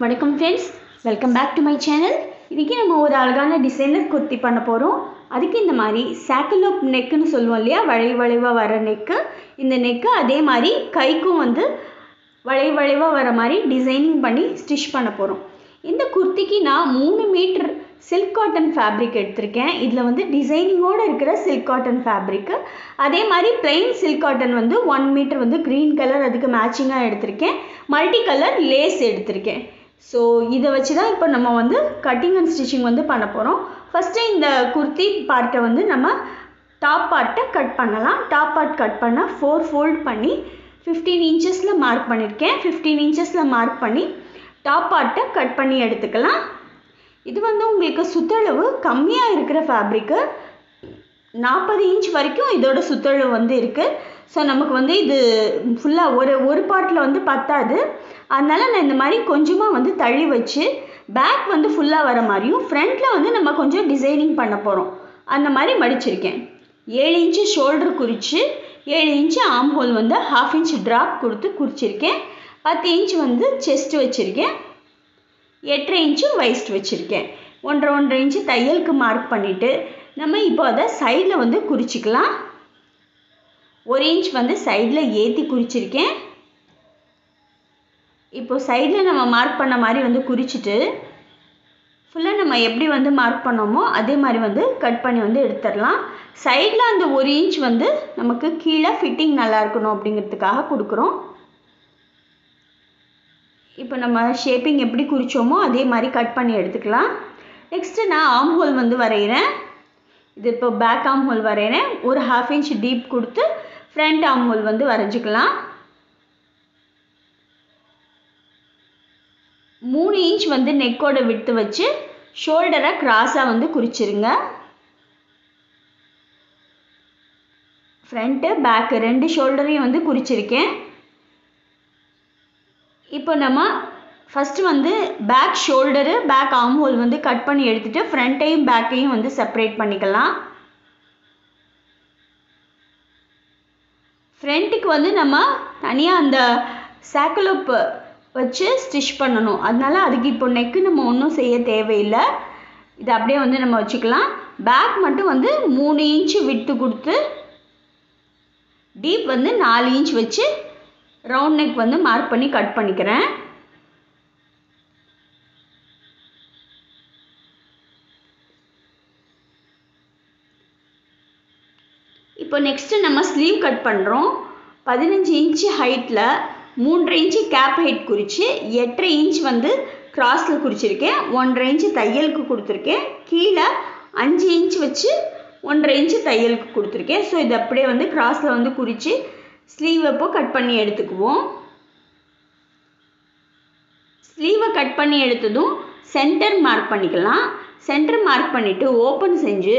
வணக்கம் friends, welcome back to my channel. இன்றைக்கி நம்ம ஒரு அழகான டிசைனர் குர்த்தி பண்ண போகிறோம். அதுக்கு இந்த மாதிரி சாக்கிலோப் நெக்குன்னு சொல்லுவோம் இல்லையா, வளைவாக வர நெக்கு. இந்த நெக்கு அதே மாதிரி கைக்கும் வளைவாக வர மாதிரி டிசைனிங் பண்ணி ஸ்டிச் பண்ண போகிறோம். இந்த குர்த்திக்கு நான் 3 மீட்டர் சில்க் காட்டன் ஃபேப்ரிக் எடுத்திருக்கேன். இதில் டிசைனிங்கோடு இருக்கிற சில்க் காட்டன் ஃபேப்ரிக்கு, அதே மாதிரி plain silk cotton 1 metre green colour அதுக்கு மேட்சிங்காக எடுத்திருக்கேன். மல்டி கலர் லேஸ் எடுத்திருக்கேன். ஸோ இதை வச்சு தான் இப்போ நம்ம கட்டிங் அண்ட் ஸ்டிச்சிங் பண்ண போகிறோம். ஃபஸ்ட்டு இந்த குர்த்தி பார்ட்டை நம்ம டாப் பார்ட்டை கட் பண்ணலாம். டாப் பார்ட் கட் பண்ண 4 ஃபோல்ட் பண்ணி 15 இன்ச்சஸில் மார்க் பண்ணியிருக்கேன். 15 இன்ச்சஸில் மார்க் பண்ணி டாப் பார்ட்டை கட் பண்ணி எடுத்துக்கலாம். இது உங்களுக்கு சுற்றளவு கம்மியாக இருக்கிற ஃபேப்ரிக்கு, 40 இன்ச் வரைக்கும் இதோட சுற்றளவு இருக்குது. ஸோ நமக்கு இது ஃபுல்லாக ஒரு பார்ட்டில் பத்தாது. அதனால் நான் இந்த மாதிரி கொஞ்சமாக தள்ளி வச்சு பேக் ஃபுல்லாக வர மாதிரியும் ஃப்ரண்ட்டில் நம்ம கொஞ்சம் டிசைனிங் பண்ண போகிறோம். அந்த மாதிரி மடிச்சிருக்கேன். 7 இன்ச்சு ஷோல்டர் குறித்து 7 இன்ச்சு ஆம் ஹோல் 1/2 இன்ச் ட்ராப் கொடுத்து குறிச்சிருக்கேன். 10 இன்ச் செஸ்ட் வச்சுருக்கேன். 8.5 இன்ச்சு வைஸ்ட் வச்சுருக்கேன். 1.5 இன்ச்சு தையலுக்கு மார்க் பண்ணிவிட்டு நம்ம இப்போ அதை சைடில் குறிச்சிக்கலாம். 1 இன்ச் சைடில் ஏற்றி குறிச்சிருக்கேன். இப்போது சைடில் நம்ம மார்க் பண்ண மாதிரி குறிச்சிட்டு ஃபுல்லாக நம்ம எப்படி மார்க் பண்ணோமோ அதே மாதிரி கட் பண்ணி எடுத்துடலாம். சைடில் அந்த 1 இன்ச் நமக்கு கீழே ஃபிட்டிங் நல்லா இருக்கணும் அப்படிங்கிறதுக்காக கொடுக்குறோம். இப்போ நம்ம ஷேப்பிங் எப்படி குறித்தோமோ அதே மாதிரி கட் பண்ணி எடுத்துக்கலாம். நெக்ஸ்ட்டு நான் ஆம் ஹோல் வரைகிறேன். இது இப்போ பேக் ஆம் ஹோல் வரைகிறேன். ஒரு 1/2 இன்ச் டீப் கொடுத்து ஃப்ரண்ட் ஆம் ஹோல் வரைஞ்சிக்கலாம். 3 இன்ச் நெக்கோட விட்டு வச்சு ஷோல்டரை கிராஸாக குறிச்சிருங்க. ஃப்ரண்ட்டு பேக்கு 2 ஷோல்டரையும் குறிச்சிருக்கேன். இப்போ நம்ம first back shoulder back armhole cut பண்ணி எடுத்துகிட்டு ஃப்ரண்ட்டையும் பேக்கையும் செப்பரேட் பண்ணிக்கலாம். ஃப்ரண்ட்டுக்கு நம்ம தனியாக அந்த சாக்கலோப் வச்சு ஸ்டிச் பண்ணணும். அதனால் அதுக்கு இப்போ நெக்கு நம்ம ஒன்றும் செய்ய தேவையில்லை. இது அப்படியே நம்ம வச்சுக்கலாம். பேக் மட்டும் 3 இன்ச்சு விட்டு கொடுத்து டீப் 4 இன்ச் வச்சு ரவுண்ட் நெக் மார்க் பண்ணி கட் பண்ணிக்கிறேன். இப்போ நெக்ஸ்ட்டு நம்ம ஸ்லீவ் கட் பண்ணுறோம். 15 இன்ச்சு ஹைட்டில் 3.5 இன்ச்சு கேப் ஹைட் குறித்து 8.5 இன்ச் கிராஸில் குறிச்சிருக்கேன். 1.5 இன்ச்சு தையலுக்கு கொடுத்துருக்கேன். கீழே 5 இன்ச் வச்சு 1.5 இன்ச்சு தையலுக்கு கொடுத்துருக்கேன். ஸோ இது அப்படியே கிராஸில் குறித்து ஸ்லீவ் அப்போ கட் பண்ணி எடுத்துக்குவோம். ஸ்லீவை கட் பண்ணி எடுத்ததும் சென்டர் மார்க் பண்ணிக்கலாம். சென்டர் மார்க் பண்ணிவிட்டு ஓப்பன் செஞ்சு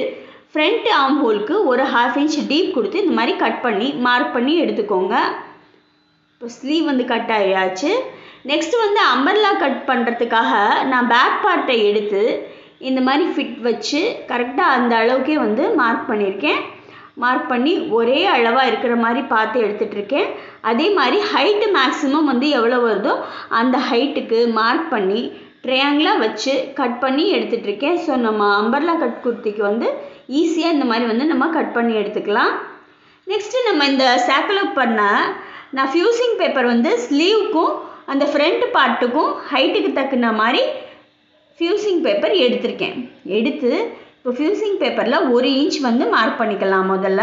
ஃப்ரண்ட் ஆம் ஹோலுக்கு ஒரு 1/2 இன்ச் டீப் கொடுத்து இந்த மாதிரி கட் பண்ணி மார்க் பண்ணி எடுத்துக்கோங்க. இப்போ ஸ்லீவ் கட் ஆகியாச்சு. நெக்ஸ்ட்டு அம்பர்லா கட் பண்ணுறதுக்காக நான் பேக் பார்ட்டை எடுத்து இந்த மாதிரி ஃபிட் வச்சு கரெக்டாக அந்த அளவுக்கே மார்க் பண்ணியிருக்கேன். மார்க் பண்ணி ஒரே அளவாக இருக்கிற மாதிரி பார்த்து எடுத்துகிட்ருக்கேன். அதே மாதிரி ஹைட்டு மேக்ஸிமம் எவ்வளோ வருதோ அந்த ஹைட்டுக்கு மார்க் பண்ணி ட்ரையாங்கிளாக வச்சு கட் பண்ணி எடுத்துகிட்ருக்கேன். ஸோ நம்ம அம்பர்லா கட் குர்த்திக்கு ஈஸியாக இந்த மாதிரி நம்ம கட் பண்ணி எடுத்துக்கலாம். நெக்ஸ்ட்டு நம்ம இந்த சாக்கலோப் பண்ண நான் ஃப்யூசிங் பேப்பர் ஸ்லீவுக்கும் அந்த ஃப்ரண்ட் பார்ட்டுக்கும் ஹைட்டுக்கு தக்குன மாதிரி ஃப்யூசிங் பேப்பர் எடுத்திருக்கேன். எடுத்து இப்போ ஃப்யூசிங் பேப்பரில் 1 இன்ச் மார்க் பண்ணிக்கலாம். முதல்ல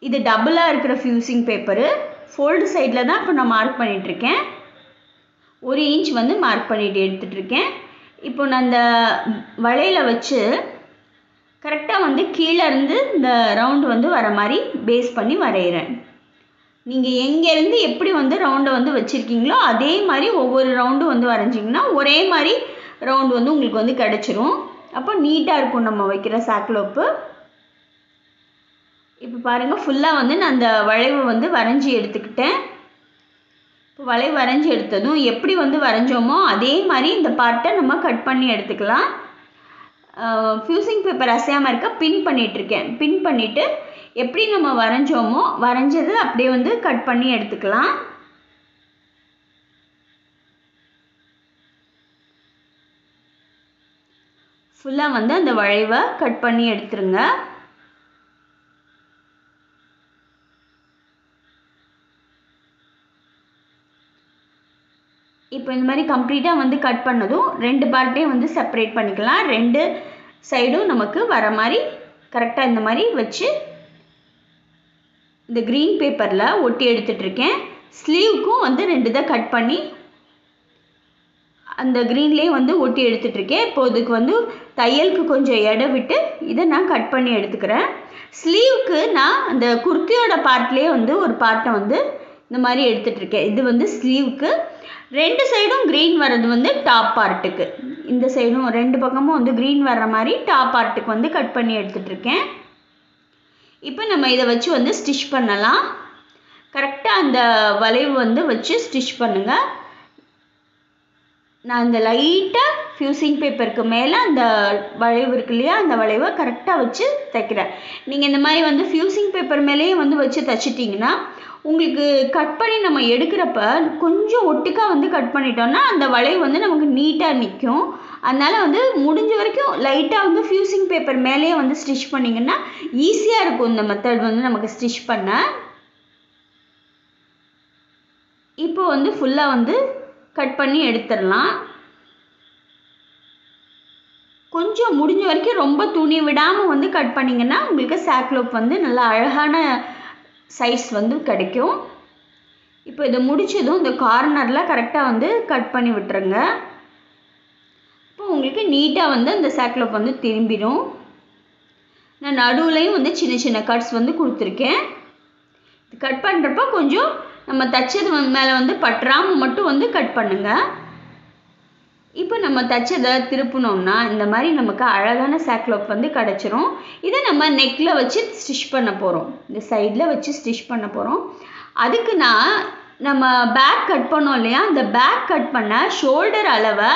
இது டபுளாக இருக்கிற ஃப்யூசிங் பேப்பரு ஃபோல்டு சைடில் தான் இப்போ நான் மார்க் பண்ணிகிட்ருக்கேன். 1 இன்ச் மார்க் பண்ணிட்டு எடுத்துகிட்ருக்கேன். இப்போ நான் இந்த வளையலை வச்சு கரெக்டாக கீழே இருந்து இந்த ரவுண்டு வர மாதிரி பேஸ் பண்ணி வரைகிறேன். நீங்கள் எங்கேருந்து எப்படி ரவுண்டை வச்சுருக்கீங்களோ அதே மாதிரி ஒவ்வொரு ரவுண்டும் வரைஞ்சிங்கன்னா ஒரே மாதிரி ரவுண்டு உங்களுக்கு கிடச்சிரும். அப்போ நீட்டாக இருக்கும் நம்ம வைக்கிற சாக்லோப்பு. இப்போ பாருங்கள், ஃபுல்லாக நான் அந்த வளைவு வரைஞ்சி எடுத்துக்கிட்டேன். இப்போ வளைவு வரைஞ்சி எடுத்ததும் எப்படி வரைஞ்சோமோ அதே மாதிரி இந்த பார்ட்டை நம்ம கட் பண்ணி எடுத்துக்கலாம். ஃப்யூசிங் பேப்பர் அசையாமல் இருக்க பின் பண்ணிகிட்ருக்கேன். பின் பண்ணிவிட்டு எப்படி நம்ம வரைஞ்சோமோ வரைஞ்சது அப்படியே கட் பண்ணி எடுத்துக்கலாம். ஃபுல்லாக வந்து அந்த வளைவை கட் பண்ணி எடுத்துருங்க. இப்போ இந்த மாதிரி கம்ப்ளீட்டாக வந்து கட் பண்ணதும் 2 பார்ட்டையும் வந்து செப்பரேட் பண்ணிக்கலாம். 2 சைடும் நமக்கு வர மாதிரி கரெக்டாக இந்த மாதிரி வச்சு இந்த க்ரீன் பேப்பரில் ஒட்டி எடுத்துகிட்ருக்கேன். ஸ்லீவுக்கும் வந்து 2 தான் கட் பண்ணி அந்த க்ரீன்லேயே வந்து ஒட்டி எடுத்துகிட்ருக்கேன். இப்போ இதுக்கு வந்து தையலுக்கு கொஞ்சம் இடம் விட்டு இதை நான் கட் பண்ணி எடுத்துக்கிறேன். ஸ்லீவுக்கு நான் அந்த குர்த்தியோட பார்ட்லேயே வந்து ஒரு பார்ட்டை வந்து இந்த மாதிரி எடுத்துகிட்ருக்கேன். இது வந்து ஸ்லீவுக்கு. 2 சைடும் க்ரீன் வர்றது வந்து டாப் பார்ட்டுக்கு. இந்த சைடும் 2 பக்கமும் வந்து க்ரீன் வர்ற மாதிரி டாப் பார்ட்டுக்கு வந்து கட் பண்ணி எடுத்துகிட்ருக்கேன். இப்போ நம்ம இதை வச்சு வந்து ஸ்டிச் பண்ணலாம். கரெக்டாக அந்த வளைவு வந்து வச்சு ஸ்டிச் பண்ணுங்கள். நான் இந்த லைட்டாக ஃபியூசிங் பேப்பருக்கு மேலே அந்த வளைவு இருக்கு இல்லையா, அந்த வளைவை கரெக்டாக வச்சு தைக்கிறேன். நீங்கள் இந்த மாதிரி வந்து ஃபியூசிங் பேப்பர் மேலேயே வந்து வச்சு தைச்சிட்டிங்கன்னா உங்களுக்கு கட் பண்ணி நம்ம எடுக்கிறப்ப கொஞ்சம் ஒட்டுக்கா வந்து கட் பண்ணிட்டோம்னா அந்த வளைவு வந்து நமக்கு நீட்டாக நிற்கும். அதனால் வந்து முடிஞ்ச வரைக்கும் லைட்டாக வந்து ஃபியூசிங் பேப்பர் மேலேயே வந்து ஸ்டிச் பண்ணிங்கன்னா ஈஸியாக இருக்கும் இந்த மெத்தட் வந்து நமக்கு ஸ்டிச் பண்ண. இப்போ வந்து ஃபுல்லாக வந்து கட் பண்ணி எடுத்துடலாம். கொஞ்சம் முடிஞ்ச வரைக்கும் ரொம்ப துணி விடாமல் வந்து கட் பண்ணிங்கன்னா உங்களுக்கு சாக்லோப் வந்து நல்லா அழகான சைஸ் வந்து கிடைக்கும். இப்போ இதை முடிச்சதும் இந்த கார்னரில் கரெக்டாக வந்து கட் பண்ணி விட்டுருங்க. இப்போ உங்களுக்கு நீட்டாக வந்து அந்த சாக்லோப் வந்து திரும்பிடும். நான் நடுவுலையும் வந்து சின்ன சின்ன கட்ஸ் வந்து கொடுத்துருக்கேன். கட் பண்ணுறப்ப கொஞ்சம் நம்ம தைச்சது மேலே வந்து பற்றாமல் மட்டும் வந்து கட் பண்ணுங்கள். இப்போ நம்ம தைச்சதை திருப்பினோம்னா இந்த மாதிரி நமக்கு அழகான சாக்லோப் வந்து கிடச்சிரும். இதை நம்ம நெக்கில் வச்சு ஸ்டிச் பண்ண போகிறோம். இந்த சைடில் வச்சு ஸ்டிச் பண்ண போகிறோம். அதுக்கு நம்ம பேக் கட் பண்ணோம் இல்லையா, அந்த பேக் கட் பண்ண ஷோல்டர் அளவை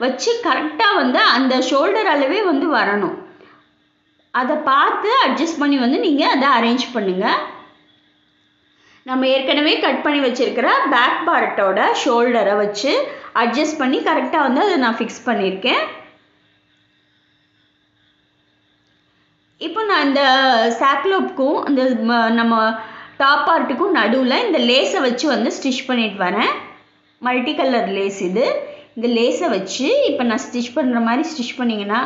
வச்சு கரெக்டாக வந்து அந்த ஷோல்டர் அளவே வந்து வரணும். அதை பார்த்து அட்ஜஸ்ட் பண்ணி வந்து நீங்கள் அதை அரேஞ்ச் பண்ணுங்கள். நம்ம ஏற்கனவே கட் பண்ணி வச்சுருக்கிற பேக் பார்ட்டோட ஷோல்டரை வச்சு அட்ஜஸ்ட் பண்ணி கரெக்டாக வந்து அதை நான் ஃபிக்ஸ் பண்ணியிருக்கேன். இப்போ நான் இந்த சாக்லோப்புக்கும் அந்த நம்ம டாப் பார்ட்டுக்கும் நடுவில் இந்த லேஸை வச்சு வந்து ஸ்டிச் பண்ணிட்டு வரேன். மல்டி கலர் லேஸ் இது. இந்த லேஸை வச்சு இப்போ நான் ஸ்டிச் பண்ணுற மாதிரி ஸ்டிச் பண்ணிங்கன்னா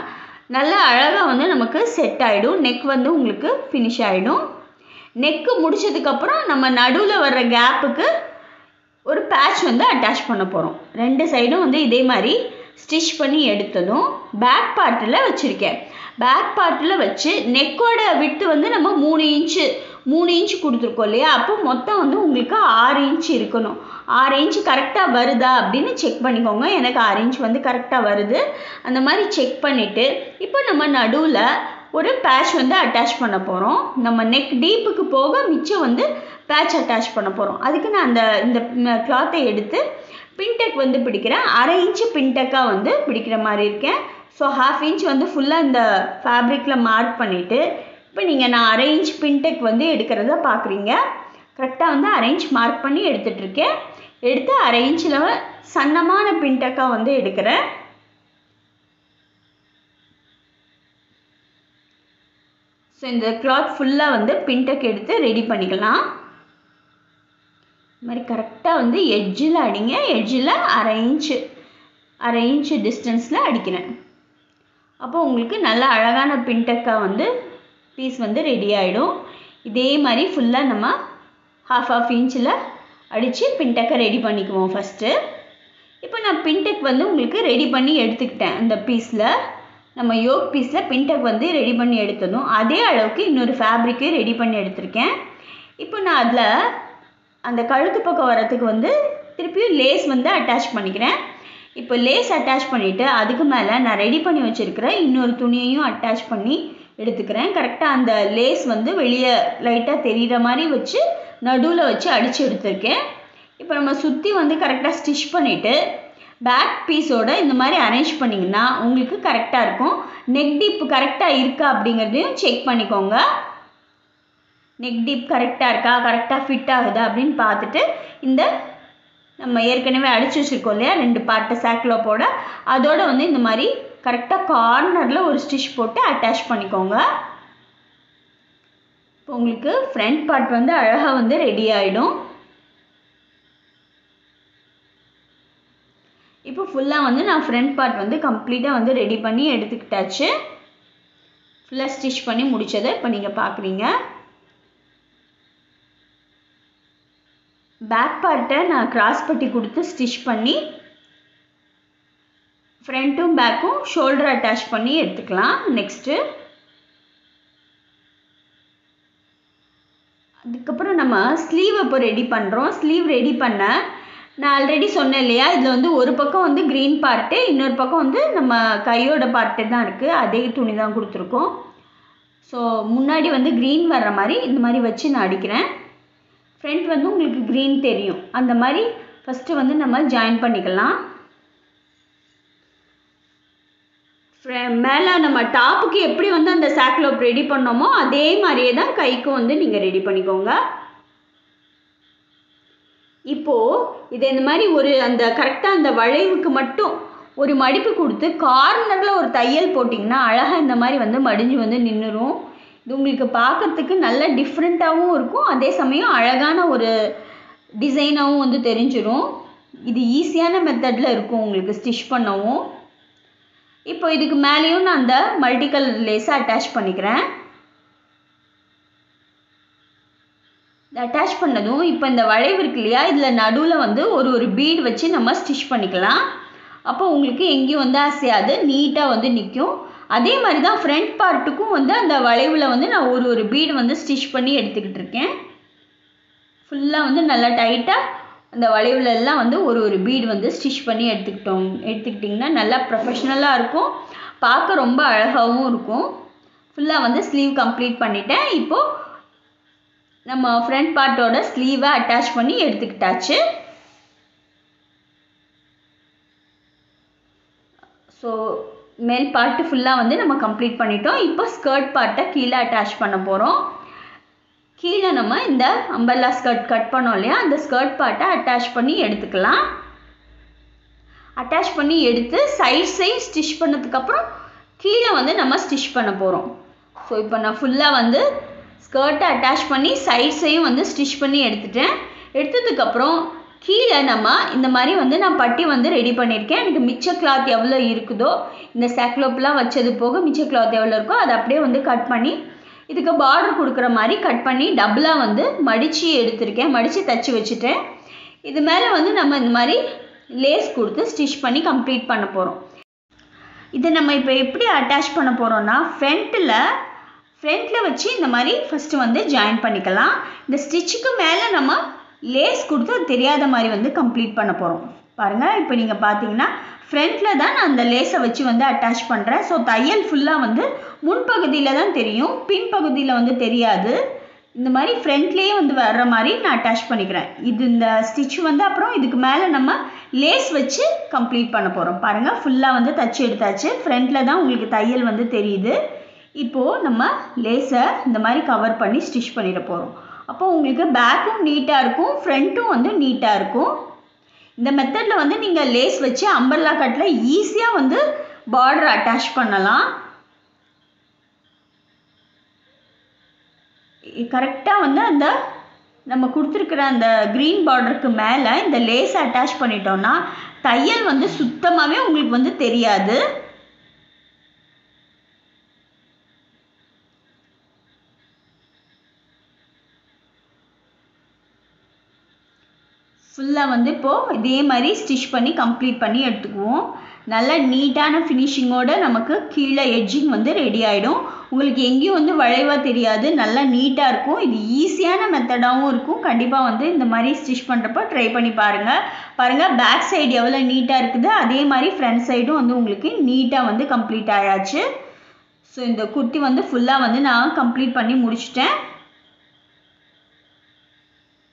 நல்லா அழகாக வந்து நமக்கு செட் ஆகிடும். நெக் வந்து உங்களுக்கு ஃபினிஷ் ஆகிடும். நெக்கு முடிச்சதுக்கப்புறம் நம்ம நடுவில் வர்ற கேப்புக்கு ஒரு பேட்ச் வந்து அட்டாச் பண்ண போகிறோம். 2 சைடும் வந்து இதே மாதிரி ஸ்டிச் பண்ணி எடுத்ததும் பேக் பார்ட்டில் வச்சுருக்கேன். பேக் பார்ட்டில் வச்சு நெக்கோட விட்டு வந்து நம்ம 3 இன்ச்சு கொடுத்துருக்கோம் இல்லையா, அப்போ மொத்தம் வந்து உங்களுக்கு 6 இன்ச் இருக்கணும். 6 இன்ச் கரெக்டாக வருதா அப்படின்னு செக் பண்ணிக்கோங்க. எனக்கு 6 இன்ச் வந்து கரெக்டாக வருது. அந்த மாதிரி செக் பண்ணிவிட்டு இப்போ நம்ம நடுவில் ஒரு பேட்ச் வந்து அட்டாச் பண்ண போகிறோம். நம்ம நெக் டீப்புக்கு போக மிச்சம் வந்து பேட்ச் அட்டாச் பண்ண போகிறோம். அதுக்கு நான் இந்த கிளாத்தை எடுத்து பின்டெக் வந்து பிடிக்கிறேன். 1/2 இன்ச்சு பின்டெக்காக வந்து பிடிக்கிற மாதிரி இருக்கேன். ஸோ 1/2 இன்ச் வந்து ஃபுல்லாக இந்த ஃபேப்ரிக்கில் மார்க் பண்ணிவிட்டு இப்போ நீங்கள் நான் 1/2 இன்ச் பின்டெக் வந்து எடுக்கிறத பார்க்குறீங்க. கரெக்டாக வந்து 1/2 இன்ச் மார்க் பண்ணி எடுத்துகிட்ருக்கேன். எடுத்து 1/2 இன்ச்சில் சன்னமான பின்டெக்காக வந்து எடுக்கிறேன். ஸோ இந்த கிளாத் ஃபுல்லாக வந்து பின்டெக் எடுத்து ரெடி பண்ணிக்கலாம். இது மாதிரி கரெக்டாக வந்து எட்ஜில் அடிங்க. எட்ஜில் 1/2 இன்ச்சு டிஸ்டன்ஸில் அடிக்கிறேன். அப்போ உங்களுக்கு நல்ல அழகான பின்டெக்காக வந்து பீஸ் வந்து ரெடி ஆகிடும். இதே மாதிரி ஃபுல்லாக நம்ம 1/2 இன்ச்சில் அடித்து பின்டெக்கை ரெடி பண்ணிக்குவோம் ஃபஸ்ட்டு. இப்போ நான் பின்டெக் வந்து உங்களுக்கு ரெடி பண்ணி எடுத்துக்கிட்டேன். அந்த பீஸில் நம்ம யோக் பீஸில் பின்டெக் வந்து ரெடி பண்ணி எடுத்ததும் அதே அளவுக்கு இன்னொரு ஃபேப்ரிக்கே ரெடி பண்ணி எடுத்திருக்கேன். இப்போ நான் அதில் அந்த கழுத்து பக்கம் வரத்துக்கு வந்து திருப்பியும் லேஸ் வந்து அட்டாச் பண்ணிக்கிறேன். இப்போ லேஸ் அட்டாச் பண்ணிவிட்டு அதுக்கு மேலே நான் ரெடி பண்ணி வச்சுருக்கிற இன்னொரு துணியையும் அட்டாச் பண்ணி எடுத்துக்கிறேன். கரெக்டாக அந்த லேஸ் வந்து வெளியே லைட்டாக தெரிகிற மாதிரி வச்சு நடுவில் வச்சு அடித்து எடுத்திருக்கேன். இப்போ நம்ம சுற்றி வந்து கரெக்டாக ஸ்டிச் பண்ணிவிட்டு பேக் பீஸோட இந்த மாதிரி அரேஞ்ச் பண்ணிங்கன்னா உங்களுக்கு கரெக்டாக இருக்கும். நெக் டீப் கரெக்டாக இருக்கா அப்படிங்கிறதையும் செக் பண்ணிக்கோங்க. நெக் டீப் கரெக்டாக இருக்கா, கரெக்டாக ஃபிட் ஆகுதா அப்படின்னு பார்த்துட்டு இந்த நம்ம ஏற்கனவே அடித்து வச்சுருக்கோம் இல்லையா 2 பார்ட்டு சாக்லோப்போட அதோடு வந்து இந்த மாதிரி கரெக்டாக கார்னரில் ஒரு ஸ்டிச் போட்டு அட்டாச் பண்ணிக்கோங்க. இப்போ உங்களுக்கு ஃப்ரண்ட் பார்ட் வந்து அழகாக வந்து ரெடி ஆகிடும். இப்போ ஃபுல்லாக வந்து நான் ஃப்ரண்ட் பார்ட் வந்து கம்ப்ளீட்டாக வந்து ரெடி பண்ணி எடுத்துக்கிட்டாச்சு. ஃபுல்லாக ஸ்டிச் பண்ணி முடித்ததை இப்போ நீங்கள் பார்க்குறீங்க. பேக் பார்ட்டை நான் கிராஸ் பட்டி கொடுத்து ஸ்டிச் பண்ணி ஃப்ரண்ட்டும் பேக்கும் ஷோல்டர் அட்டாச் பண்ணி எடுத்துக்கலாம். நெக்ஸ்ட்டு அதுக்கப்புறம் நம்ம ஸ்லீவ் இப்போ ரெடி பண்ணுறோம். ஸ்லீவ் ரெடி பண்ண நான் ஆல்ரெடி சொன்னேன் இல்லையா, இதில் வந்து ஒரு பக்கம் வந்து க்ரீன் பார்ட்டு, இன்னொரு பக்கம் வந்து நம்ம கையோட பார்ட்டு தான் இருக்குது. அதே துணி தான் கொடுத்துருக்கோம். ஸோ முன்னாடி வந்து க்ரீன் வர்ற மாதிரி இந்த மாதிரி வச்சு நான் அடிக்கிறேன். ஃப்ரண்ட் வந்து உங்களுக்கு க்ரீன் தெரியும். அந்த மாதிரி ஃபஸ்ட்டு வந்து நம்ம ஜாயின் பண்ணிக்கலாம். மேலே நம்ம டாப்புக்கு எப்படி வந்து அந்த சாக்லோப் ரெடி பண்ணோமோ அதே மாதிரியே தான் கைக்கும் வந்து நீங்கள் ரெடி பண்ணிக்கோங்க. இப்போது இதை இந்த மாதிரி ஒரு அந்த கரெக்டாக அந்த வளைவுக்கு மட்டும் ஒரு மடிப்பு கொடுத்து கார்னரில் ஒரு தையல் போட்டிங்கன்னா அழகாக இந்த மாதிரி வந்து மடிஞ்சு வந்து நின்றுரும். இது உங்களுக்கு பார்க்குறதுக்கு நல்ல டிஃப்ரெண்ட்டாகவும் இருக்கும், அதே சமயம் அழகான ஒரு டிசைனாகவும் வந்து தெரிஞ்சிடும். இது ஈஸியான மெத்தடில் இருக்கும் உங்களுக்கு ஸ்டிச் பண்ணவும். இப்போ இதுக்கு மேலேயும் நான் அந்த மல்டி கலர் லேஸை அட்டாச் பண்ணிக்கிறேன். அட்டாச் பண்ணதும் இப்போ இந்த வளைவு இருக்கு இல்லையா, இதில் நடுவில் வந்து ஒரு பீட் வச்சு நம்ம ஸ்டிச் பண்ணிக்கலாம். அப்போ உங்களுக்கு எங்கேயும் வந்து அசையாது, நீட்டாக வந்து நிற்கும். அதே மாதிரி தான் ஃப்ரண்ட் பார்ட்டுக்கும் வந்து அந்த வளைவில் வந்து நான் ஒரு பீடு வந்து ஸ்டிச் பண்ணி எடுத்துக்கிட்டு இருக்கேன். ஃபுல்லாக வந்து நல்லா டைட்டாக அந்த வளைவுல எல்லாம் வந்து ஒரு பீடு வந்து ஸ்டிச் பண்ணி எடுத்துக்கிட்டிங்கன்னா நல்லா ப்ரொஃபஷ்னலாக இருக்கும், பார்க்க ரொம்ப அழகாகவும் இருக்கும். ஃபுல்லாக வந்து ஸ்லீவ் கம்ப்ளீட் பண்ணிட்டேன். இப்போது நம்ம ஃப்ரண்ட் பார்ட்டோட ஸ்லீவை அட்டாச் பண்ணி எடுத்துக்கிட்டாச்சு. ஸோ மேல் பார்ட்டு ஃபுல்லாக வந்து நம்ம கம்ப்ளீட் பண்ணிட்டோம். இப்போ ஸ்கர்ட் பார்ட்டை கீழே அட்டாச் பண்ண போகிறோம். கீழே நம்ம இந்த அம்பர்லா ஸ்கர்ட் கட் பண்ணோம் இல்லையா, அந்த ஸ்கர்ட் பார்ட்டை அட்டாச் பண்ணி எடுத்துக்கலாம். அட்டாச் பண்ணி எடுத்து சைட் ஸ்டிச் பண்ணதுக்கப்புறம் கீழே வந்து நம்ம ஸ்டிச் பண்ண போகிறோம். ஸோ இப்போ நான் ஃபுல்லாக வந்து ஸ்கர்ட்டை அட்டாச் பண்ணி சைட்ஸையும் வந்து ஸ்டிச் பண்ணி எடுத்ததுக்கப்புறம் கீழே நம்ம இந்த மாதிரி வந்து நான் பட்டி வந்து ரெடி பண்ணியிருக்கேன். எனக்கு மிச்ச கிளாத் எவ்வளோ இருக்குதோ, இந்த சாக்லோப்லாம் வச்சது போக மிச்ச கிளாத் எவ்வளோ இருக்கோ அதை அப்படியே வந்து கட் பண்ணி இதுக்கு பார்டர் கொடுக்குற மாதிரி கட் பண்ணி டபுளாக வந்து மடித்து எடுத்திருக்கேன். மடித்து தச்சு வச்சுட்டேன். இது மேலே வந்து நம்ம இந்த மாதிரி லேஸ் கொடுத்து ஸ்டிச் பண்ணி கம்ப்ளீட் பண்ண போகிறோம். இதை நம்ம இப்போ எப்படி அட்டாச் பண்ண போகிறோம்னா ஃப்ரண்ட்டில் வச்சு இந்த மாதிரி ஃபஸ்ட்டு வந்து ஜாயின் பண்ணிக்கலாம். இந்த ஸ்டிச்சுக்கு மேலே நம்ம லேஸ் கொடுத்து அது தெரியாத மாதிரி வந்து கம்ப்ளீட் பண்ண போகிறோம். பாருங்கள், இப்போ நீங்கள் பார்த்தீங்கன்னா ஃப்ரண்ட்டில் தான் நான் அந்த லேஸை வச்சு வந்து அட்டாச் பண்ணுறேன். ஸோ தையல் ஃபுல்லாக வந்து முன்பகுதியில் தான் தெரியும், பின்பகுதியில் வந்து தெரியாது. இந்த மாதிரி ஃப்ரண்ட்லேயே வந்து வர்ற மாதிரி நான் அட்டாச் பண்ணிக்கிறேன். இது இந்த ஸ்டிச் வந்து அப்புறம் இதுக்கு மேலே நம்ம லேஸ் வச்சு கம்ப்ளீட் பண்ண போகிறோம். பாருங்கள், ஃபுல்லாக வந்து தச்சு எடுத்தாச்சு. ஃப்ரண்ட்டில் தான் உங்களுக்கு தையல் வந்து தெரியுது. இப்போது நம்ம லேஸை இந்த மாதிரி கவர் பண்ணி ஸ்டிச் பண்ணிட போகிறோம். அப்போ உங்களுக்கு பேக்கும் நீட்டாக இருக்கும், ஃப்ரண்ட்டும் வந்து நீட்டாக இருக்கும். இந்த மெத்தடில் வந்து நீங்கள் லேஸ் வச்சு அம்பர்லா கட்டில் ஈஸியாக வந்து பார்டர் அட்டாச் பண்ணலாம். கரெக்டாக வந்து அந்த நம்ம கொடுத்துருக்குற அந்த க்ரீன் பார்டருக்கு மேலே இந்த லேஸ் அட்டாச் பண்ணிட்டோம்னா தையல் வந்து சுத்தமாகவே உங்களுக்கு வந்து தெரியாது. ஃபுல்லாக வந்து இப்போது இதே மாதிரி ஸ்டிச் பண்ணி கம்ப்ளீட் பண்ணி எடுத்துக்குவோம். நல்ல நீட்டான ஃபினிஷிங்கோடு நமக்கு கீழே எட்ஜிங் வந்து ரெடி ஆகிடும். உங்களுக்கு எங்கேயும் வந்து வளைவாக தெரியாது, நல்லா நீட்டாக இருக்கும். இது ஈஸியான மெத்தடாகவும் இருக்கும். கண்டிப்பாக வந்து இந்த மாதிரி ஸ்டிச் பண்ணுறப்போ ட்ரை பண்ணி பாருங்கள் பேக் சைடு எவ்வளோ நீட்டாக இருக்குது, அதே மாதிரி ஃப்ரண்ட் சைடும் வந்து உங்களுக்கு நீட்டாக வந்து கம்ப்ளீட் ஆயாச்சு. ஸோ இந்த குர்த்தி வந்து ஃபுல்லாக வந்து நான் கம்ப்ளீட் பண்ணி முடிச்சிட்டேன்.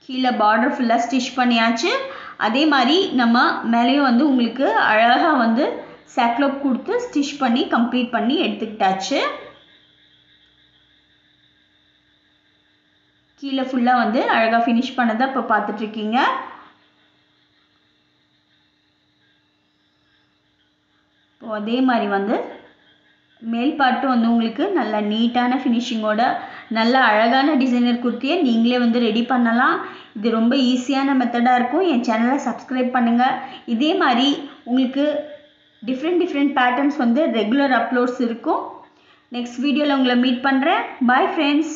கீழே பார்டர் ஃபுல்லாக ஸ்டிச் பண்ணியாச்சு. அதே மாதிரி நம்ம மேலேயும் வந்து உங்களுக்கு அழகாக வந்து சாக்லோப் கொடுத்து ஸ்டிச் பண்ணி கம்ப்ளீட் பண்ணி எடுத்துக்கிட்டாச்சு. கீழே ஃபுல்லாக வந்து அழகாக ஃபினிஷ் பண்ணதை இப்போ பார்த்துட்ருக்கீங்க. இப்போ அதே மாதிரி வந்து மேல் பார்ட்டு வந்து உங்களுக்கு நல்ல நீட்டான ஃபினிஷிங்கோட நல்ல அழகான டிசைனர் குர்த்தியை நீங்களே வந்து ரெடி பண்ணலாம். இது ரொம்ப ஈஸியான மெத்தடாக இருக்கும். என் சேனலை சப்ஸ்கிரைப் பண்ணுங்கள். இதே மாதிரி உங்களுக்கு டிஃப்ரெண்ட் பேட்டர்ன்ஸ் வந்து ரெகுலர் அப்லோட்ஸ் இருக்கும். நெக்ஸ்ட் வீடியோவில் உங்களை மீட் பண்ணுறேன். Bye friends.